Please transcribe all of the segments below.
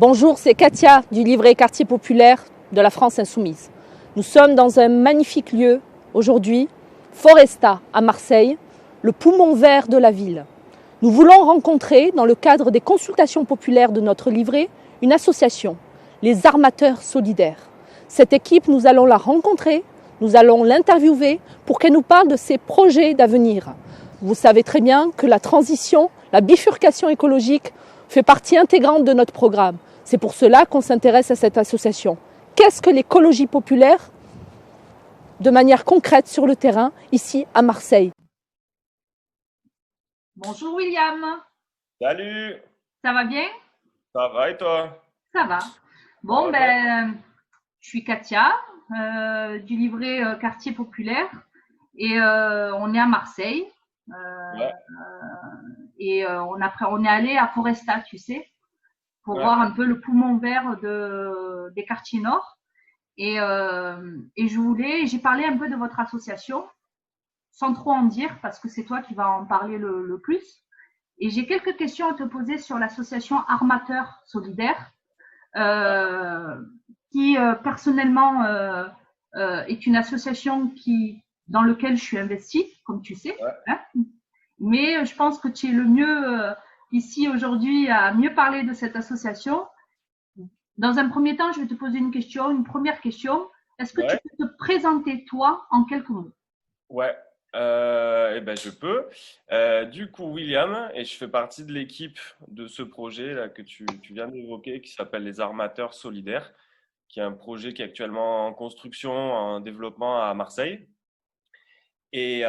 Bonjour, c'est Katia du livret Quartier populaire de la France Insoumise. Nous sommes dans un magnifique lieu aujourd'hui, Foresta à Marseille, le poumon vert de la ville. Nous voulons rencontrer, dans le cadre des consultations populaires de notre livret, une association, les Armateurs Solidaires. Cette équipe, nous allons la rencontrer, nous allons l'interviewer pour qu'elle nous parle de ses projets d'avenir. Vous savez très bien que la transition, la bifurcation écologique fait partie intégrante de notre programme. C'est pour cela qu'on s'intéresse à cette association. Qu'est-ce que l'écologie populaire de manière concrète sur le terrain, ici à Marseille? Bonjour William, Salut, ça va bien? ça va et toi? Ça va. Ça Bon, va bien? je suis Katia du livret Quartier populaire et on est à Marseille Ouais, on est allé à Foresta, tu sais, pour ouais, voir un peu le poumon vert des quartiers nord. Et j'ai parlé un peu de votre association, sans trop en dire, parce que c'est toi qui vas en parler le plus. Et j'ai quelques questions à te poser sur l'association Armateurs Solidaires, euh, qui personnellement est une association dans laquelle je suis investie, comme tu sais. ouais. Hein. Mais je pense que tu es le mieux ici aujourd'hui à mieux parler de cette association. Dans un premier temps, je vais te poser une première question. Est-ce que tu Ouais. peux te présenter toi en quelques mots? Ouais. Eh ben je peux. Du coup, William, et je fais partie de l'équipe de ce projet là que tu viens d'évoquer, qui s'appelle les Armateurs Solidaires, qui est un projet qui est actuellement en construction, en développement à Marseille. Et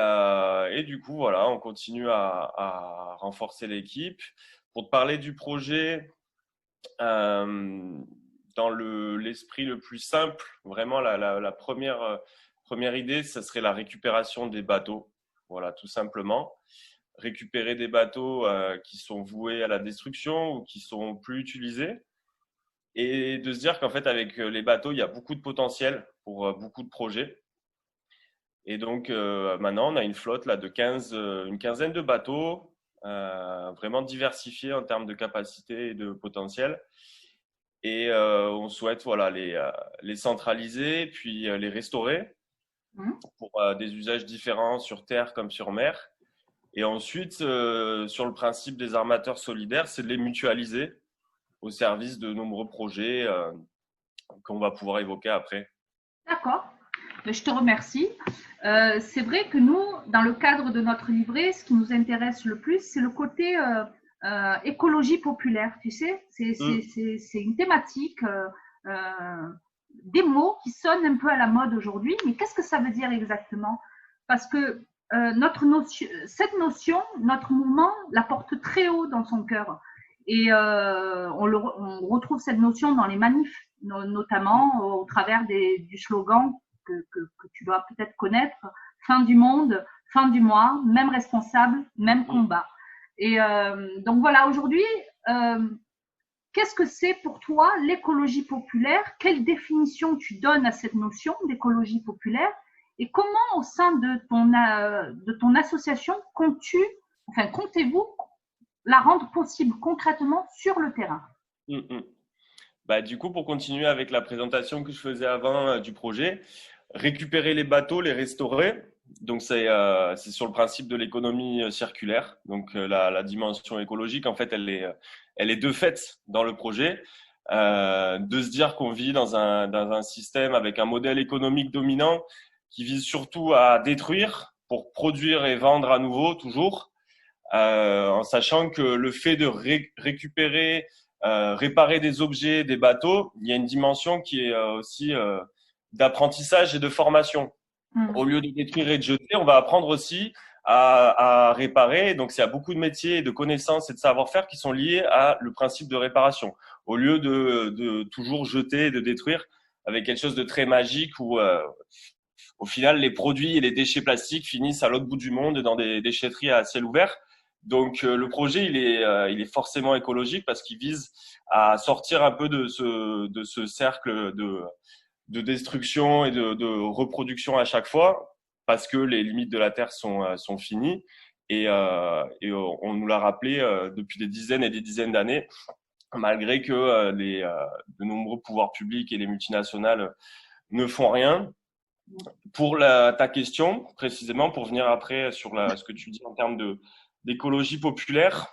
du coup, voilà, on continue à renforcer l'équipe. Pour te parler du projet, euh, dans l'esprit le plus simple, vraiment la première idée, ça serait la récupération des bateaux. Voilà, tout simplement. Récupérer des bateaux qui sont voués à la destruction ou qui sont plus utilisés. Et de se dire qu'en fait, avec les bateaux, il y a beaucoup de potentiel pour beaucoup de projets. Et donc, maintenant, on a une flotte là, une quinzaine de bateaux, vraiment diversifiés en termes de capacité et de potentiel. Et on souhaite voilà, les centraliser, puis les restaurer Hum. pour des usages différents sur terre comme sur mer. Et ensuite, sur le principe des armateurs solidaires, c'est de les mutualiser au service de nombreux projets qu'on va pouvoir évoquer après. D'accord. Je te remercie. C'est vrai que nous, dans le cadre de notre livret, ce qui nous intéresse le plus, c'est le côté écologie populaire. Tu sais, Mm, c'est une thématique, des mots qui sonnent un peu à la mode aujourd'hui. Mais qu'est-ce que ça veut dire exactement? Parce que cette notion, notre mouvement la porte très haut dans son cœur. Et on retrouve cette notion dans les manifs, notamment au travers du slogan que tu dois peut-être connaître, fin du monde, fin du mois, même responsable, même mm. combat. Et donc voilà, aujourd'hui, euh, qu'est-ce que c'est pour toi l'écologie populaire? Quelle définition tu donnes à cette notion d'écologie populaire? Et comment, au sein de ton association, comptez-vous la rendre possible concrètement sur le terrain? Mm, mm. Bah, du coup, pour continuer avec la présentation que je faisais avant du projet, récupérer les bateaux, les restaurer. Donc, c'est sur le principe de l'économie circulaire. Donc, la dimension écologique, en fait, elle est de fait dans le projet. De se dire qu'on vit dans un système avec un modèle économique dominant qui vise surtout à détruire pour produire et vendre à nouveau, toujours, en sachant que le fait de récupérer, réparer des objets, des bateaux, il y a une dimension qui est aussi d'apprentissage et de formation. Au Mmh. lieu de détruire et de jeter, on va apprendre aussi à réparer. Donc, il y a beaucoup de métiers, de connaissances et de savoir-faire qui sont liés à le principe de réparation. Au lieu de toujours jeter et de détruire avec quelque chose de très magique où, au final, les produits et les déchets plastiques finissent à l'autre bout du monde dans des déchetteries à ciel ouvert. Donc, le projet, il est forcément écologique parce qu'il vise à sortir un peu de ce cercle de destruction et de reproduction à chaque fois, parce que les limites de la Terre sont finies. Et on nous l'a rappelé depuis des dizaines et des dizaines d'années. malgré que de nombreux pouvoirs publics et les multinationales ne font rien. Pour ta question, précisément, pour venir après sur ce que tu dis en termes d'écologie populaire,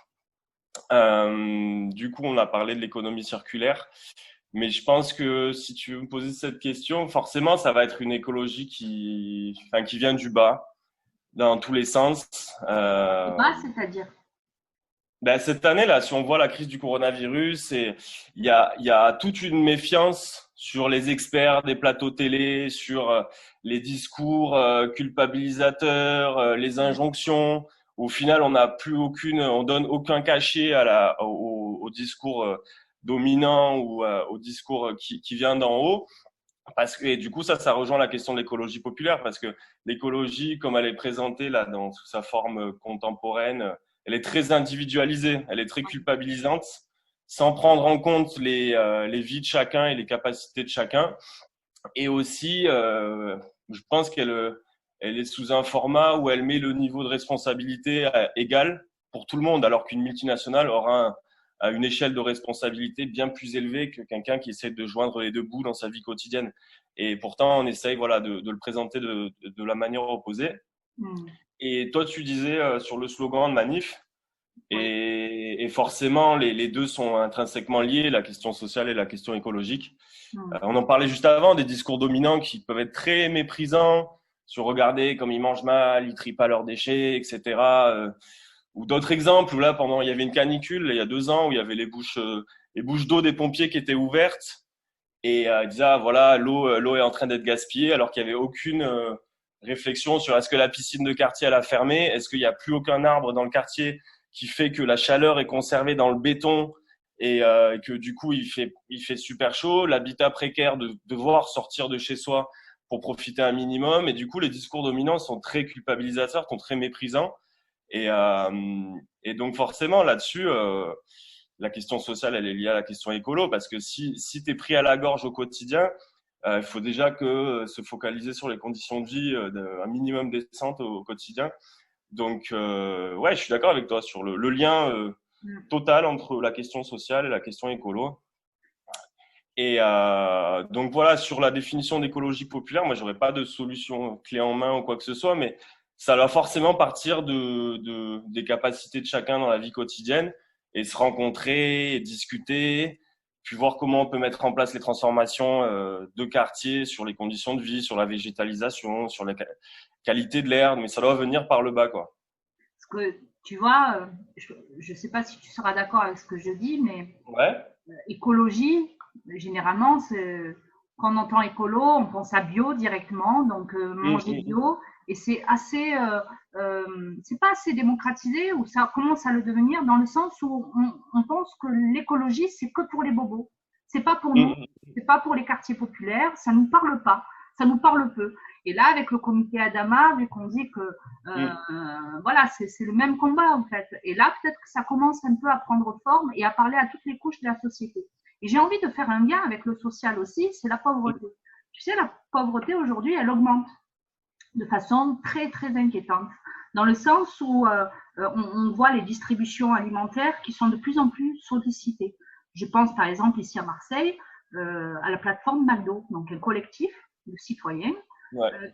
du coup, on a parlé de l'économie circulaire, mais je pense que si tu veux me poser cette question, forcément, ça va être une écologie qui vient du bas, dans tous les sens. C'est-à-dire? Ben, cette année, là, si on voit la crise du coronavirus, il y a toute une méfiance sur les experts des plateaux télé, sur les discours culpabilisateurs, les injonctions. Au final, on donne aucun cachet au discours dominant ou au discours qui vient d'en haut. Et du coup, ça rejoint la question de l'écologie populaire, parce que l'écologie, comme elle est présentée là dans sa forme contemporaine, elle est très individualisée, elle est très culpabilisante, sans prendre en compte les vies de chacun et les capacités de chacun. Et aussi, je pense elle est sous un format où elle met le niveau de responsabilité égal pour tout le monde, alors qu'une multinationale aura une échelle de responsabilité bien plus élevée que quelqu'un qui essaie de joindre les deux bouts dans sa vie quotidienne. Et pourtant, on essaye de le présenter de la manière opposée. Et toi, tu disais sur le slogan de Manif, et forcément, les deux sont intrinsèquement liés, la question sociale et la question écologique. On en parlait juste avant, des discours dominants qui peuvent être très méprisants, sur regarder comme ils mangent mal, ils trient pas leurs déchets, etc. Ou d'autres exemples où là, il y avait une canicule, il y a 2 ans, où il y avait les bouches d'eau des pompiers qui étaient ouvertes, et ils disaient, voilà, l'eau est en train d'être gaspillée, alors qu'il n'y avait aucune réflexion sur est-ce que la piscine de quartier elle a fermé, est-ce qu'il n'y a plus aucun arbre dans le quartier qui fait que la chaleur est conservée dans le béton et que du coup il fait super chaud, l'habitat précaire de devoir sortir de chez soi pour profiter un minimum, et du coup les discours dominants sont très culpabilisateurs, sont très méprisants, et donc forcément là-dessus la question sociale elle est liée à la question écolo, parce que si t'es pris à la gorge au quotidien, il faut déjà se focaliser sur les conditions de vie un minimum décentes au quotidien. Donc, ouais, je suis d'accord avec toi sur le lien total entre la question sociale et la question écolo. Et donc voilà, sur la définition d'écologie populaire, moi, j'aurais pas de solution clé en main ou quoi que ce soit, mais ça va forcément partir des capacités de chacun dans la vie quotidienne, et se rencontrer, et discuter, puis voir comment on peut mettre en place les transformations de quartier, sur les conditions de vie, sur la végétalisation, sur la qualité de l'air, mais ça doit venir par le bas, quoi. Parce que, tu vois, je ne sais pas si tu seras d'accord avec ce que je dis, mais ouais. Écologie, généralement, quand on entend écolo, on pense à bio directement, donc manger bio, et c'est pas assez démocratisé, ou ça commence à le devenir, dans le sens où on pense que l'écologie, c'est que pour les bobos. C'est pas pour nous, c'est pas pour les quartiers populaires, ça nous parle pas, ça nous parle peu. Et là, avec le comité Adama, vu qu'on dit que voilà, c'est le même combat en fait. Et là, peut-être que ça commence un peu à prendre forme et à parler à toutes les couches de la société. Et j'ai envie de faire un lien avec le social aussi, c'est la pauvreté. Tu sais, la pauvreté aujourd'hui, elle augmente de façon très très inquiétante, dans le sens où on voit les distributions alimentaires qui sont de plus en plus sollicitées. Je pense par exemple ici à Marseille à la plateforme McDo, donc un collectif de citoyens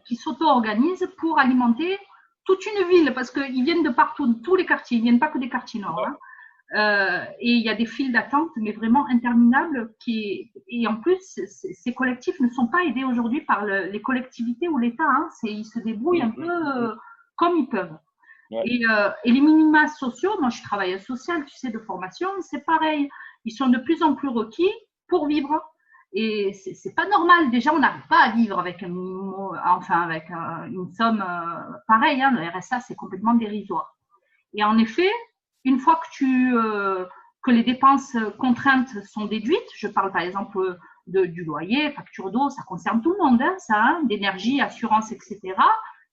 qui s'auto-organisent pour alimenter toute une ville, parce qu'ils viennent de partout, de tous les quartiers, ils viennent pas que des quartiers nord. Hein. Et il y a des files d'attente, mais vraiment interminables. Et en plus, ces collectifs ne sont pas aidés aujourd'hui par les collectivités ou l'État. Hein. Ils se débrouillent un peu comme ils peuvent. Et les minima sociaux, moi je travaille social, tu sais, de formation, c'est pareil. Ils sont de plus en plus requis pour vivre. Et c'est pas normal. Déjà, on n'arrive pas à vivre avec une somme pareille. Hein. Le RSA, c'est complètement dérisoire. Et en effet, une fois que les dépenses contraintes sont déduites, je parle par exemple du loyer, facture d'eau, ça concerne tout le monde, hein, ça, hein, d'énergie, assurance, etc.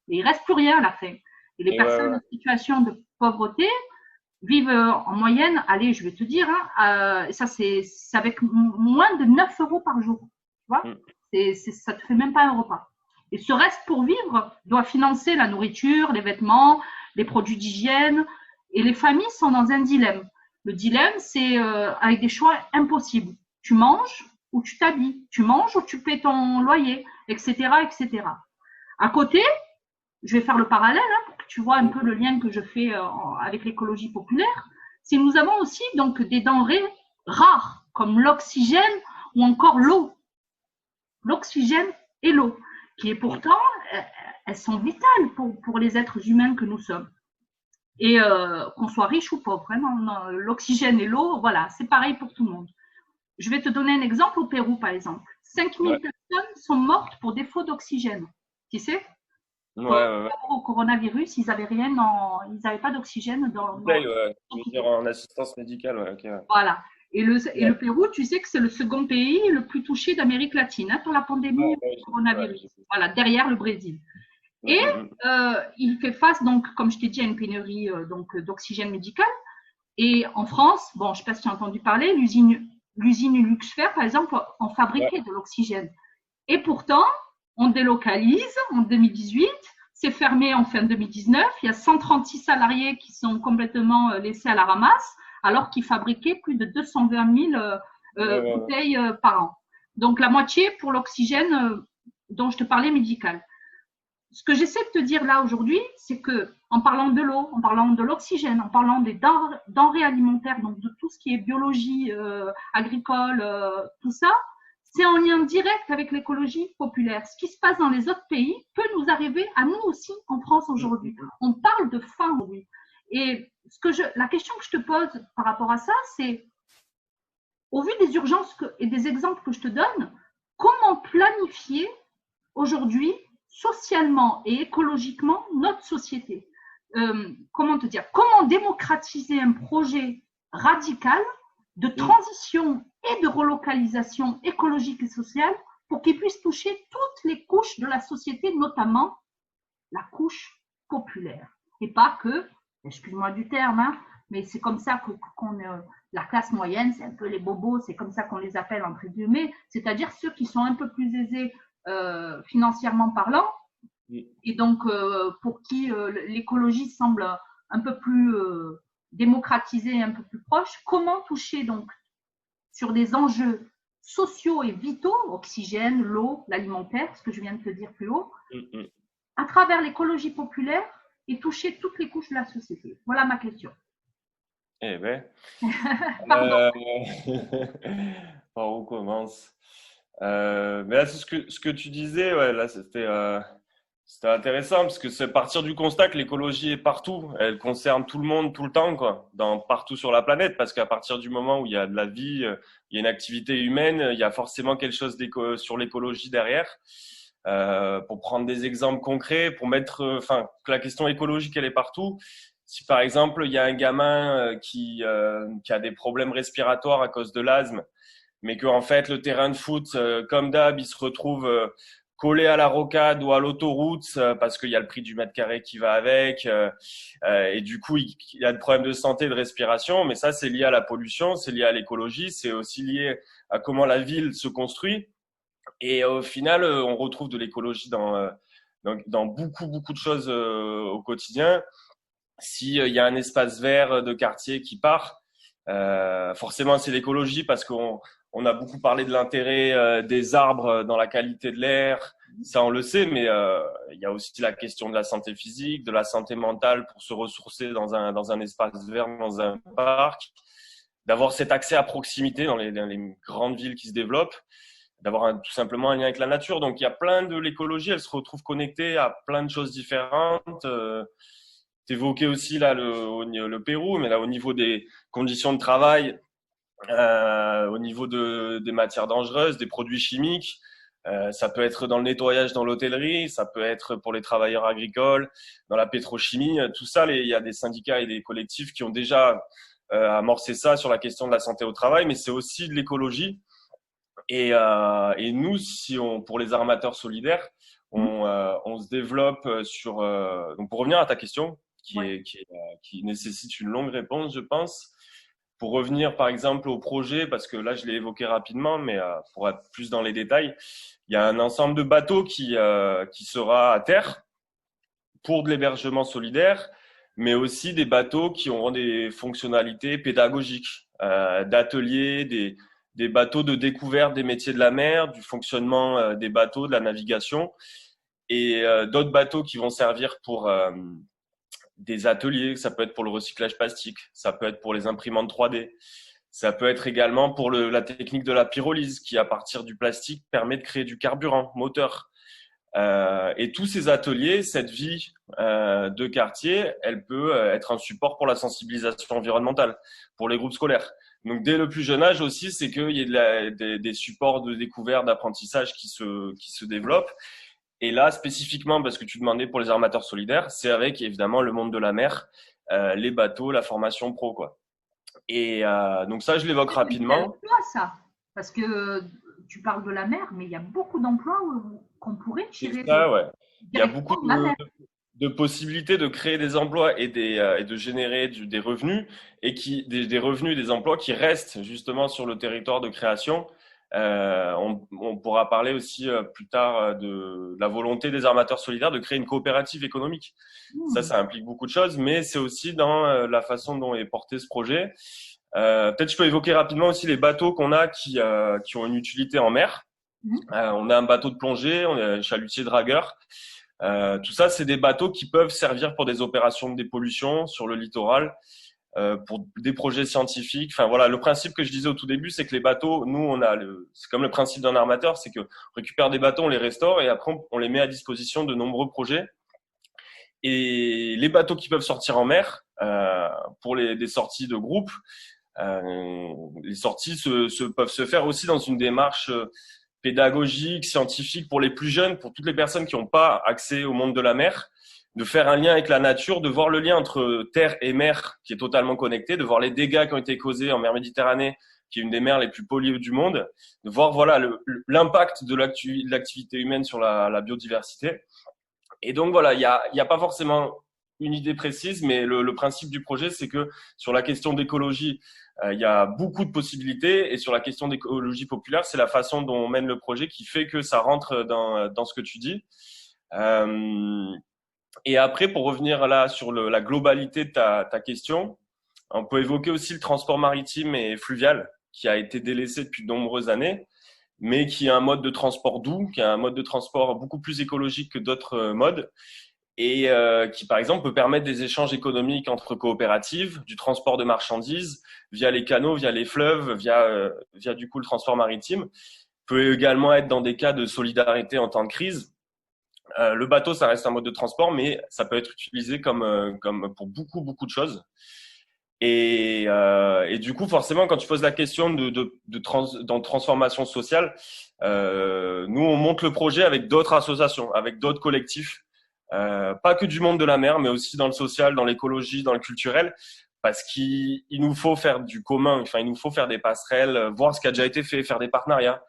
Et il reste plus rien à la fin. Et les personnes en situation de pauvreté vivent en moyenne, allez, je vais te dire, hein, ça c'est avec moins de 9 euros par jour. Tu vois, ça te fait même pas un repas. Et ce reste pour vivre doit financer la nourriture, les vêtements, les produits d'hygiène. Et les familles sont dans un dilemme. Le dilemme, c'est avec des choix impossibles. Tu manges ou tu t'habilles, tu manges ou tu paies ton loyer, etc., etc. À côté, je vais faire le parallèle pour que tu vois un peu le lien que je fais avec l'écologie populaire. C'est nous avons aussi donc des denrées rares comme l'oxygène ou encore l'eau. L'oxygène et l'eau, qui est pourtant, elles sont vitales pour les êtres humains que nous sommes. Et qu'on soit riche ou pauvre, hein, l'oxygène et l'eau, voilà, c'est pareil pour tout le monde. Je vais te donner un exemple au Pérou, par exemple. 5000 personnes sont mortes pour défaut d'oxygène. Tu sais, au coronavirus, ils n'avaient rien, ils n'avaient pas d'oxygène dans. Je veux dire en assistance médicale, okay. Voilà. Et le Pérou, tu sais que c'est le second pays le plus touché d'Amérique latine par la pandémie du coronavirus. Voilà, derrière le Brésil. Et il fait face, donc, comme je t'ai dit, à une pénurie d'oxygène médical. Et en France, bon, je ne sais pas si tu as entendu parler, l'usine Luxfer, par exemple, en fabriquait de l'oxygène. Et pourtant, on délocalise en 2018, c'est fermé en fin 2019, il y a 136 salariés qui sont complètement laissés à la ramasse, alors qu'ils fabriquaient plus de 220 000 bouteilles par an. Donc, la moitié pour l'oxygène dont je te parlais médical. Ce que j'essaie de te dire là aujourd'hui, c'est que en parlant de l'eau, en parlant de l'oxygène, en parlant des denrées alimentaires, donc de tout ce qui est biologie agricole, tout ça, c'est en lien direct avec l'écologie populaire. Ce qui se passe dans les autres pays peut nous arriver à nous aussi en France aujourd'hui. On parle de faim aujourd'hui. Et la question que je te pose par rapport à ça, c'est, au vu des urgences et des exemples que je te donne, comment planifier aujourd'hui socialement et écologiquement notre société. Comment démocratiser un projet radical de transition et de relocalisation écologique et sociale pour qu'il puisse toucher toutes les couches de la société, notamment la couche populaire. Et pas que, excuse-moi du terme, hein, mais c'est comme ça la classe moyenne, c'est un peu les bobos, c'est comme ça qu'on les appelle entre guillemets, c'est-à-dire ceux qui sont un peu plus aisés financièrement parlant, et donc pour qui l'écologie semble un peu plus démocratisée, un peu plus proche. Comment toucher donc sur des enjeux sociaux et vitaux, oxygène, l'eau, l'alimentaire, ce que je viens de te dire plus haut, à travers l'écologie populaire et toucher toutes les couches de la société. Voilà ma question. Eh ben, par où commence? Mais là, c'est ce que tu disais, ouais, là, c'était intéressant parce que c'est partir du constat que l'écologie est partout. Elle concerne tout le monde, tout le temps, quoi, partout sur la planète. Parce qu'à partir du moment où il y a de la vie, il y a une activité humaine, il y a forcément quelque chose sur l'écologie derrière. Pour prendre des exemples concrets, pour mettre, que la question écologique, elle est partout. Si par exemple, il y a un gamin qui a des problèmes respiratoires à cause de l'asthme, mais que en fait le terrain de foot, comme d'hab, il se retrouve collé à la rocade ou à l'autoroute parce qu'il y a le prix du mètre carré qui va avec, et du coup il a des problèmes de santé, de respiration, mais ça c'est lié à la pollution, c'est lié à l'écologie, c'est aussi lié à comment la ville se construit, et au final on retrouve de l'écologie dans beaucoup de choses au quotidien. S'il y a un espace vert de quartier qui part, forcément c'est l'écologie parce qu'on a beaucoup parlé de l'intérêt des arbres dans la qualité de l'air, ça on le sait, mais il y a aussi la question de la santé physique, de la santé mentale pour se ressourcer dans un espace vert, dans un parc, d'avoir cet accès à proximité dans les grandes villes qui se développent, d'avoir tout simplement un lien avec la nature. Donc il y a plein de l'écologie, elle se retrouve connectée à plein de choses différentes. T'évoquais aussi là le Pérou, mais là au niveau des conditions de travail, au niveau des matières dangereuses, des produits chimiques, ça peut être dans le nettoyage, dans l'hôtellerie, ça peut être pour les travailleurs agricoles, dans la pétrochimie, tout ça. Il y a des syndicats et des collectifs qui ont déjà amorcé ça sur la question de la santé au travail, mais c'est aussi de l'écologie. Et nous, pour les armateurs solidaires, on se développe sur. Donc pour revenir à ta question, qui nécessite une longue réponse, je pense. Pour revenir par exemple au projet, parce que là je l'ai évoqué rapidement, mais pour être plus dans les détails, il y a un ensemble de bateaux qui sera à terre pour de l'hébergement solidaire, mais aussi des bateaux qui auront des fonctionnalités pédagogiques, d'ateliers, des bateaux de découverte des métiers de la mer, du fonctionnement des bateaux, de la navigation, et d'autres bateaux qui vont servir pour des ateliers. Ça peut être pour le recyclage plastique, ça peut être pour les imprimantes 3D, ça peut être également pour la technique de la pyrolyse qui, à partir du plastique, permet de créer du carburant moteur. Et tous ces ateliers, cette vie de quartier, elle peut être un support pour la sensibilisation environnementale, pour les groupes scolaires. Donc dès le plus jeune âge aussi, c'est qu'il y ait des supports de découverte, d'apprentissage qui se développent. Et là, spécifiquement, parce que tu demandais pour les armateurs solidaires, c'est avec évidemment le monde de la mer, les bateaux, la formation pro, quoi. Et donc ça, je l'évoque rapidement. Emploi, ça, parce que tu parles de la mer, mais il y a beaucoup d'emplois qu'on pourrait tirer. Ça, ouais. Il y a beaucoup de possibilités de créer des emplois et de générer des revenus et des revenus, des emplois qui restent justement sur le territoire de création. On pourra parler aussi plus tard de la volonté des armateurs solidaires de créer une coopérative économique. Ça implique beaucoup de choses, mais c'est aussi dans la façon dont est porté ce projet. Peut-être je peux évoquer rapidement aussi les bateaux qu'on a qui ont une utilité en mer. On a un bateau de plongée, on a un chalutier dragueur. Tout ça, c'est des bateaux qui peuvent servir pour des opérations de dépollution sur le littoral, pour des projets scientifiques. Enfin voilà, le principe que je disais au tout début, c'est que les bateaux, nous, c'est comme le principe d'un armateur, c'est que on récupère des bateaux, on les restaure et après on les met à disposition de nombreux projets. Et les bateaux qui peuvent sortir en mer, pour des sorties de groupe, les sorties peuvent se faire aussi dans une démarche pédagogique, scientifique pour les plus jeunes, pour toutes les personnes qui n'ont pas accès au monde de la mer, de faire un lien avec la nature, de voir le lien entre terre et mer qui est totalement connecté, de voir les dégâts qui ont été causés en mer Méditerranée, qui est une des mers les plus polluées du monde, de voir voilà l'impact de l'activité humaine sur la biodiversité. Et donc voilà, il y a pas forcément une idée précise, mais le principe du projet, c'est que sur la question d'écologie, il y a beaucoup de possibilités, et sur la question d'écologie populaire, c'est la façon dont on mène le projet qui fait que ça rentre dans ce que tu dis. Et après, pour revenir là sur la globalité de ta question, on peut évoquer aussi le transport maritime et fluvial qui a été délaissé depuis de nombreuses années, mais qui est un mode de transport doux, qui est un mode de transport beaucoup plus écologique que d'autres modes, et qui, par exemple, peut permettre des échanges économiques entre coopératives, du transport de marchandises via les canaux, via les fleuves, via du coup le transport maritime. Peut également être dans des cas de solidarité en temps de crise. Le bateau, ça reste un mode de transport, mais ça peut être utilisé comme pour beaucoup de choses. Et du coup, forcément, quand tu poses la question dans transformation sociale, nous, on monte le projet avec d'autres associations, avec d'autres collectifs. Pas que du monde de la mer, mais aussi dans le social, dans l'écologie, dans le culturel, parce qu'il nous faut faire du commun, enfin il nous faut faire des passerelles, voir ce qui a déjà été fait, faire des partenariats.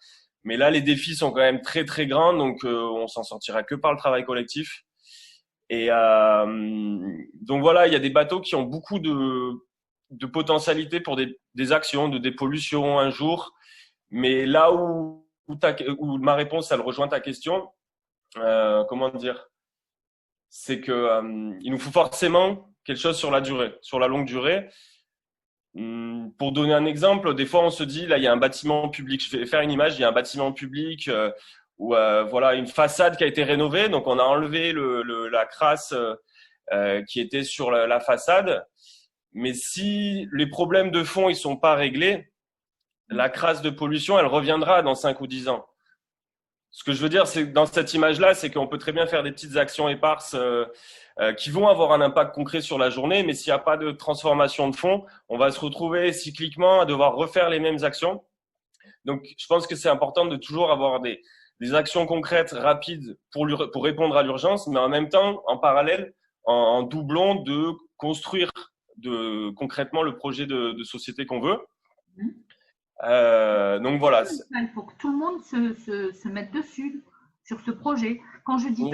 Mais là, les défis sont quand même très très grands, donc on s'en sortira que par le travail collectif. Et donc voilà, il y a des bateaux qui ont beaucoup de potentialité pour des actions de dépollution un jour, mais là où ma réponse, elle rejoint ta question, comment dire, c'est que il nous faut forcément quelque chose sur la durée, sur la longue durée. Pour donner un exemple, des fois on se dit là il y a un bâtiment public, je vais faire une image, il y a un bâtiment public où voilà une façade qui a été rénovée, donc on a enlevé la crasse qui était sur la façade, mais si les problèmes de fond ils sont pas réglés, la crasse de pollution elle reviendra dans 5 ou 10 ans. Ce que je veux dire, c'est dans cette image-là, c'est qu'on peut très bien faire des petites actions éparses qui vont avoir un impact concret sur la journée, mais s'il n'y a pas de transformation de fond, on va se retrouver cycliquement à devoir refaire les mêmes actions. Donc, je pense que c'est important de toujours avoir des actions concrètes, rapides pour répondre à l'urgence, mais en même temps, en parallèle, en doublon, de construire concrètement le projet de société qu'on veut. Donc voilà. Il faut que tout le monde se mette dessus sur ce projet. Quand je dis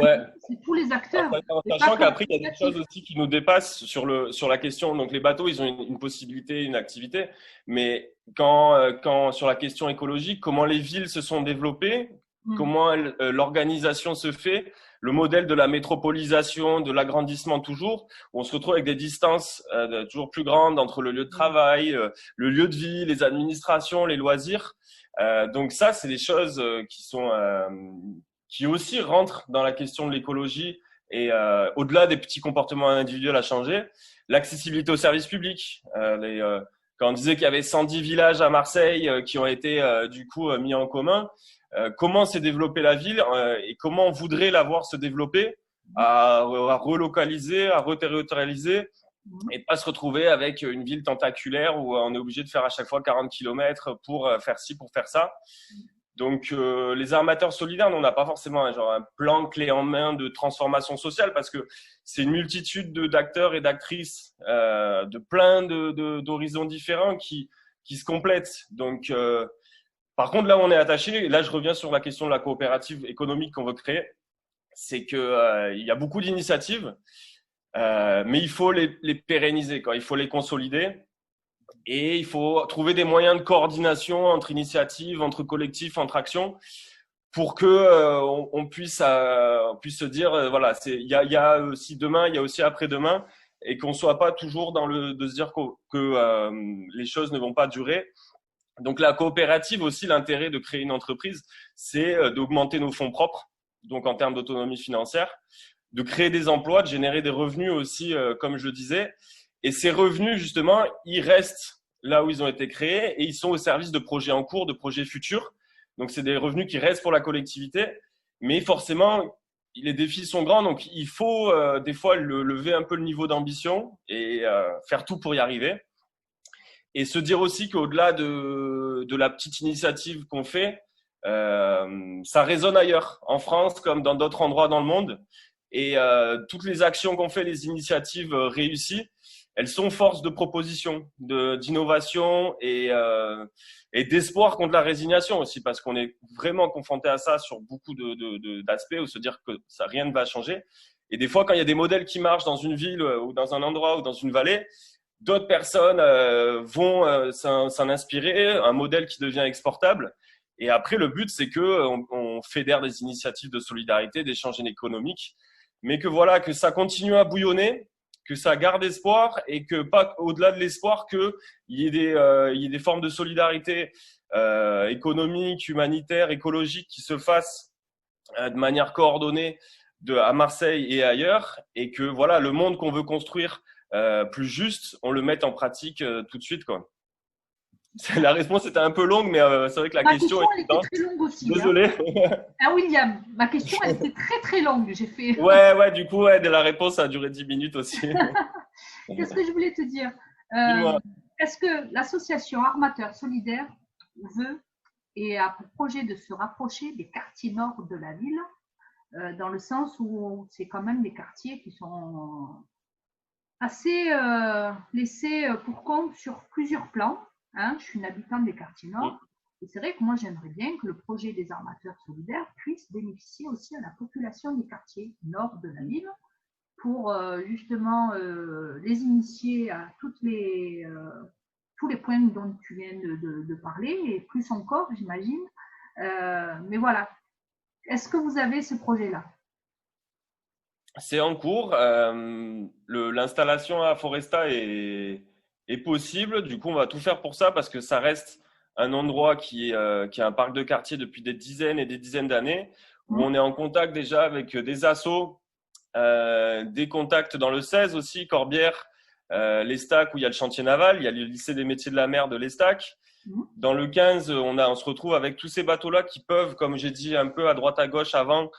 c'est tous les acteurs. En sachant qu'après, il y a des choses aussi qui nous dépassent sur la question. Donc les bateaux, ils ont une possibilité, une activité. Mais quand sur la question écologique, comment les villes se sont développées, comment l'organisation se fait, le modèle de la métropolisation, de l'agrandissement toujours, où on se retrouve avec des distances toujours plus grandes entre le lieu de travail, le lieu de vie, les administrations, les loisirs. Donc ça, c'est des choses qui aussi rentrent dans la question de l'écologie et au-delà des petits comportements individuels à changer, l'accessibilité aux services publics. Quand on disait qu'il y avait 110 villages à Marseille qui ont été du coup mis en commun, comment s'est développée la ville et comment on voudrait la voir se développer, à relocaliser, à reterritorialiser et pas se retrouver avec une ville tentaculaire où on est obligé de faire à chaque fois 40 km pour faire ci, pour faire ça. Donc, les armateurs solidaires, on n'a pas forcément un plan clé en main de transformation sociale parce que c'est une multitude d'acteurs et d'actrices de plein d'horizons différents qui se complètent. Donc, par contre, là où on est attaché, et là je reviens sur la question de la coopérative économique qu'on veut créer, c'est que il y a beaucoup d'initiatives, mais il faut les pérenniser, il faut les consolider. Et il faut trouver des moyens de coordination entre initiatives, entre collectifs, entre actions, pour que on puisse se dire voilà, il y a aussi demain, il y a aussi après-demain, et qu'on soit pas toujours dans de se dire que les choses ne vont pas durer. Donc la coopérative aussi, l'intérêt de créer une entreprise, c'est d'augmenter nos fonds propres, donc en termes d'autonomie financière, de créer des emplois, de générer des revenus aussi, comme je le disais. Et ces revenus, justement, ils restent là où ils ont été créés et ils sont au service de projets en cours, de projets futurs. Donc, c'est des revenus qui restent pour la collectivité. Mais forcément, les défis sont grands. Donc, il faut des fois lever un peu le niveau d'ambition et faire tout pour y arriver. Et se dire aussi qu'au-delà de la petite initiative qu'on fait, ça résonne ailleurs, en France comme dans d'autres endroits dans le monde. Et toutes les actions qu'on fait, les initiatives réussies, elles sont force de proposition, d'innovation et d'espoir contre la résignation aussi, parce qu'on est vraiment confronté à ça sur beaucoup d'aspects, où se dire que rien ne va changer. Et des fois, quand il y a des modèles qui marchent dans une ville ou dans un endroit ou dans une vallée, d'autres personnes vont s'en inspirer, un modèle qui devient exportable. Et après, le but, c'est que on fédère des initiatives de solidarité, d'échanges économiques, mais que voilà, que ça continue à bouillonner, que ça garde espoir et que pas au-delà de l'espoir qu'il y ait des formes de solidarité économique, humanitaire, écologique qui se fassent de manière coordonnée à Marseille et ailleurs, et que voilà, le monde qu'on veut construire plus juste, on le mette en pratique tout de suite, quoi. La réponse était un peu longue, mais c'est vrai que la question elle était très longue aussi. Désolé. Ah William, ma question elle était très très longue. J'ai fait. Ouais, du coup, de la réponse a duré 10 minutes aussi. Qu'est-ce que je voulais te dire Est-ce que l'association Armateurs Solidaires veut et a pour projet de se rapprocher des quartiers nord de la ville, dans le sens où c'est quand même des quartiers qui sont assez laissés pour compte sur plusieurs plans. Je suis une habitante des quartiers nord. Et c'est vrai que moi, j'aimerais bien que le projet des armateurs solidaires puisse bénéficier aussi à la population des quartiers nord de la ville pour justement les initier à tous les points dont tu viens de parler et plus encore, j'imagine. Mais voilà. Est-ce que vous avez ce projet-là? C'est en cours. L'installation à Foresta est possible. Du coup, on va tout faire pour ça parce que ça reste un endroit qui est un parc de quartier depuis des dizaines et des dizaines d'années, où on est en contact déjà avec des assos, des contacts dans le 16 aussi, Corbière, l'Estac où il y a le chantier naval, il y a le lycée des métiers de la mer de l'Estac. Dans le 15, on se retrouve avec tous ces bateaux-là qui peuvent, comme j'ai dit un peu à droite à gauche avant,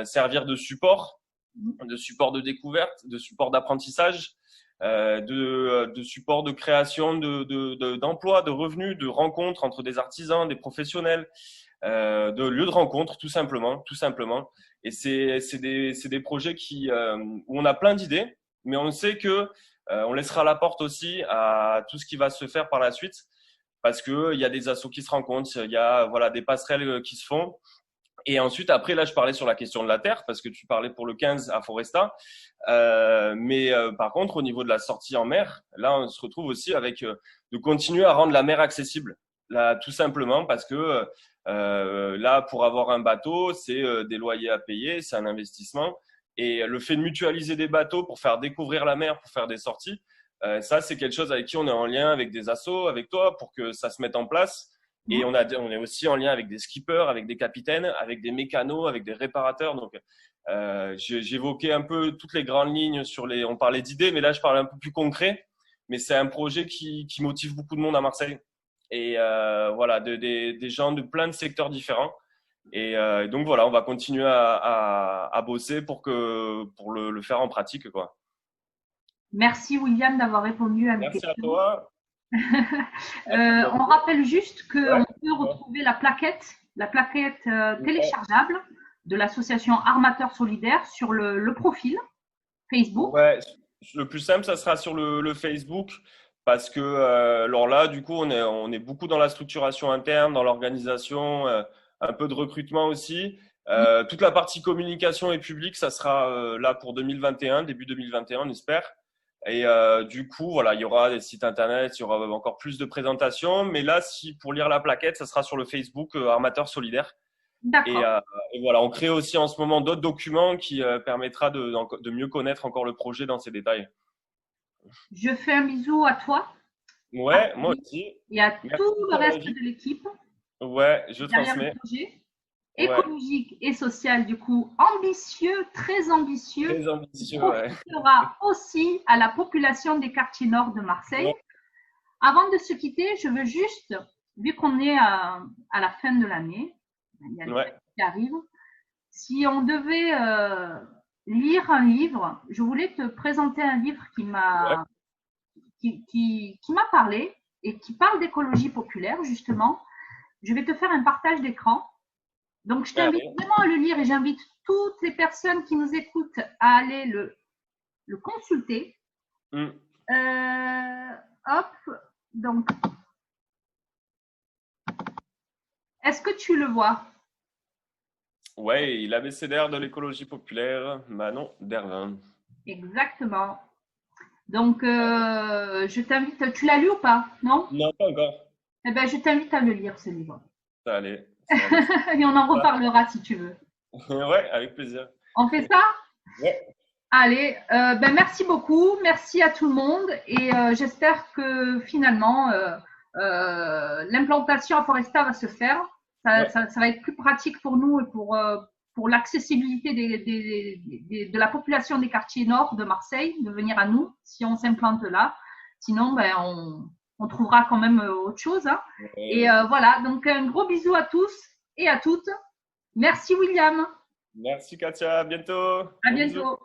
servir de support de découverte, de support d'apprentissage, de support de création d'emplois, de revenus, de rencontres entre des artisans, des professionnels, de lieux de rencontre, tout simplement. Et c'est des projets où on a plein d'idées, mais on sait que on laissera la porte aussi à tout ce qui va se faire par la suite, parce que il y a des assos qui se rencontrent, il y a des passerelles qui se font. Et ensuite, après, là, je parlais sur la question de la terre, parce que tu parlais pour le 15 à Foresta. Mais par contre, au niveau de la sortie en mer, là, on se retrouve aussi avec de continuer à rendre la mer accessible. Là, tout simplement parce que là, pour avoir un bateau, c'est des loyers à payer, c'est un investissement. Et le fait de mutualiser des bateaux pour faire découvrir la mer, pour faire des sorties, ça, c'est quelque chose avec qui on est en lien avec des assos, avec toi, pour que ça se mette en place. Et on est aussi en lien avec des skippers, avec des capitaines, avec des mécanos, avec des réparateurs. Donc, j'évoquais un peu toutes les grandes lignes on parlait d'idées, mais là, je parle un peu plus concret. Mais c'est un projet qui motive beaucoup de monde à Marseille. Et voilà, des gens de plein de secteurs différents. Et donc voilà, on va continuer à bosser pour le faire en pratique, quoi. Merci William d'avoir répondu à mes Merci à questions. toi. On rappelle juste qu'on Ouais. peut retrouver la plaquette téléchargeable de l'association Armateurs Solidaires sur le profil Facebook. Ouais, le plus simple, ça sera sur le Facebook parce que alors là, du coup, on est beaucoup dans la structuration interne, dans l'organisation, un peu de recrutement aussi. Toute la partie communication et public, ça sera là pour 2021, début 2021, on espère. Et du coup, voilà, il y aura des sites internet, il y aura encore plus de présentations. Mais là, si pour lire la plaquette, ça sera sur le Facebook Armateurs Solidaires. Et, D'accord. euh, et voilà, on crée aussi en ce moment d'autres documents qui permettra de mieux connaître encore le projet dans ses détails. Je fais un bisou à toi, à Ouais, moi Philippe aussi. et à Merci tout le pour reste l'invite. de l'équipe Ouais, je derrière le transmets. projet Ouais, écologique et social, du coup ambitieux, très ambitieux, très qui ambitieux, ouais. profitera aussi à la population des quartiers nord de Marseille. Ouais, Avant de se quitter, je veux juste, vu qu'on est à la fin de l'année, il y a les ouais, fêtes qui arrivent, si on devait lire un livre, je voulais te présenter un livre ouais, qui m'a parlé et qui parle d'écologie populaire, justement. Je vais te faire un partage d'écran. Donc, je t'invite allez. vraiment à le lire et j'invite toutes les personnes qui nous écoutent à aller le consulter. Hmm. Hop, donc, est-ce que tu le vois? Ouais, l'abécédaire de l'écologie populaire, Manon Dervin. Exactement. Donc, je t'invite. Tu l'as lu ou pas? Non? Non, pas encore. Eh ben, je t'invite à le lire, ce livre. Ça allait, ça allait. Et on en reparlera si tu veux. Ouais, avec plaisir. On fait ça? Ouais, Allez, ben merci beaucoup, merci à tout le monde et j'espère que finalement l'implantation à Foresta va se faire. ouais, Ça va être plus pratique pour nous et pour l'accessibilité de la population des quartiers nord de Marseille de venir à nous si on s'implante là. Sinon, ben on trouvera quand même autre chose. Hein. Et ouais. voilà, donc un gros bisou à tous et à toutes. Merci William. Merci Katia, à bientôt. À Gros bisous. bientôt.